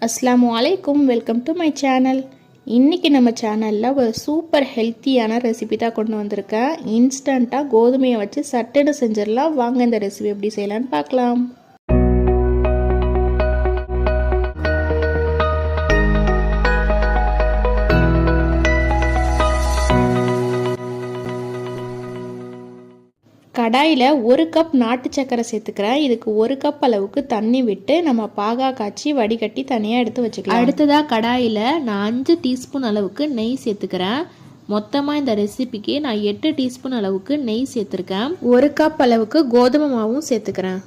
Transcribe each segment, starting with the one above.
அஸ்ஸலாமு அலைக்கும், welcome to my channel. இன்றைக்கி நம்ம சேனலில் ஒரு சூப்பர் ஹெல்த்தியான ரெசிபி தான் கொண்டு வந்திருக்கேன். இன்ஸ்டண்ட்டாக கோதுமையை வச்சு சட்டுன்னு செஞ்சிடலாம். வாங்க இந்த ரெசிபி எப்படி செய்யலான்னு பார்க்கலாம். கடாயில் 1 கப் நாட்டு சக்கரை சேர்த்துக்கிறேன். இதுக்கு 1 கப் அளவுக்கு தண்ணி விட்டு நம்ம பாகா காய்ச்சி வடிகட்டி தனியாக எடுத்து வச்சுக்கலாம். அடுத்ததாக கடாயில் நான் 5 டீஸ்பூன் அளவுக்கு நெய் சேர்த்துக்கிறேன். மொத்தமாக இந்த ரெசிபிக்கு நான் 8 டீஸ்பூன் அளவுக்கு நெய் சேர்த்துருக்கேன். 1 கப் அளவுக்கு கோதுமை மாவும் சேர்த்துக்கிறேன்.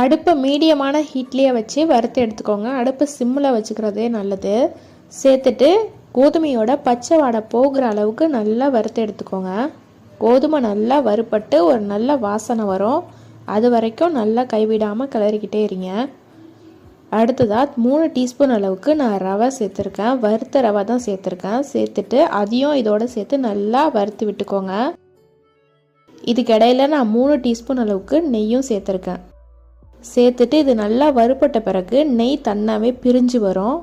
அடுப்பை மீடியமான ஹீட்லேயே வச்சு வறுத்து எடுத்துக்கோங்க. அடுப்பை சிம்மில் வச்சுக்கிறதே நல்லது. சேர்த்துட்டு கோதுமையோட பச்சை வாடை போகிற அளவுக்கு நல்லா வறுத்து எடுத்துக்கோங்க. கோதுமை நல்லா வறுபட்டு ஒரு நல்ல வாசனை வரும். அது வரைக்கும் நல்லா கைவிடாமல் கிளறிக்கிட்டே இருங்க. அடுத்ததாக 3 டீஸ்பூன் அளவுக்கு நான் ரவை சேர்த்துருக்கேன். வறுத்த ரவை தான் சேர்த்துருக்கேன். சேர்த்துட்டு அதையும் இதோடு சேர்த்து நல்லா வறுத்து விட்டுக்கோங்க. இதுக்கு இடையில நான் 3 டீஸ்பூன் அளவுக்கு நெய்யும் சேர்த்துருக்கேன். சேர்த்துட்டு இது நல்லா வறுபட்ட பிறகு நெய் தன்னாவே பிரிஞ்சு வரும்.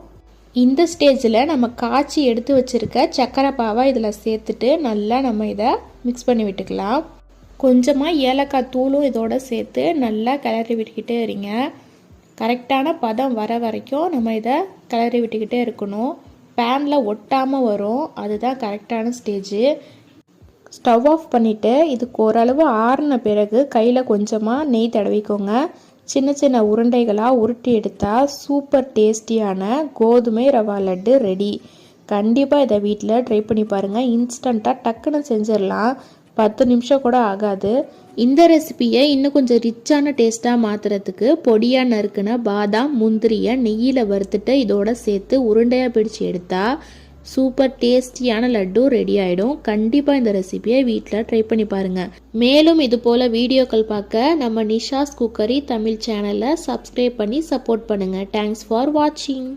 இந்த ஸ்டேஜில் நம்ம காய்ச்சி எடுத்து வச்சுருக்க சக்கரை பாவை இதில் சேர்த்துட்டு நல்லா நம்ம இதை மிக்ஸ் பண்ணி விட்டுக்கலாம். கொஞ்சமாக ஏலக்காய் தூளும் இதோடு சேர்த்து நல்லா கிளறி விட்டுக்கிட்டே இருங்க. கரெக்டான பதம் வர வரைக்கும் நம்ம இதை கிளறி விட்டுக்கிட்டே இருக்கணும். பேனில் ஒட்டாமல் வரும், அதுதான் கரெக்டான ஸ்டேஜு. ஸ்டவ் ஆஃப் பண்ணிவிட்டு இதுக்கு ஓரளவு ஆறின பிறகு கையில் கொஞ்சமாக நெய் தடவிக்கோங்க. சின்ன சின்ன உருண்டைகளாக உருட்டி எடுத்தால் சூப்பர் டேஸ்டியான கோதுமை ரவா லட்டு ரெடி. கண்டிப்பாக இதை வீட்டில் ட்ரை பண்ணி பாருங்கள். இன்ஸ்டண்ட்டாக டக்குன்னு செஞ்சிடலாம். 10 நிமிஷம் கூட ஆகாது. இந்த ரெசிபியை இன்னும் கொஞ்சம் ரிச்சான டேஸ்ட்டாக மாற்றுறதுக்கு பொடியாக நறுக்குன பாதாம் முந்திரியை நெய்யில் வறுத்துட்டு இதோட சேர்த்து உருண்டையாக பிடிச்சி எடுத்தால் சூப்பர் டேஸ்டியான லட்டு ரெடி ஆகிடும். கண்டிப்பாக இந்த ரெசிபியை வீட்டில் ட்ரை பண்ணி பாருங்கள். மேலும் இது போல் வீடியோக்கள் பார்க்க நம்ம நிஷாஸ் குக்கரி தமிழ் சேனலை சப்ஸ்கிரைப் பண்ணி சப்போர்ட் பண்ணுங்கள். தேங்க்ஸ் ஃபார் வாட்சிங்.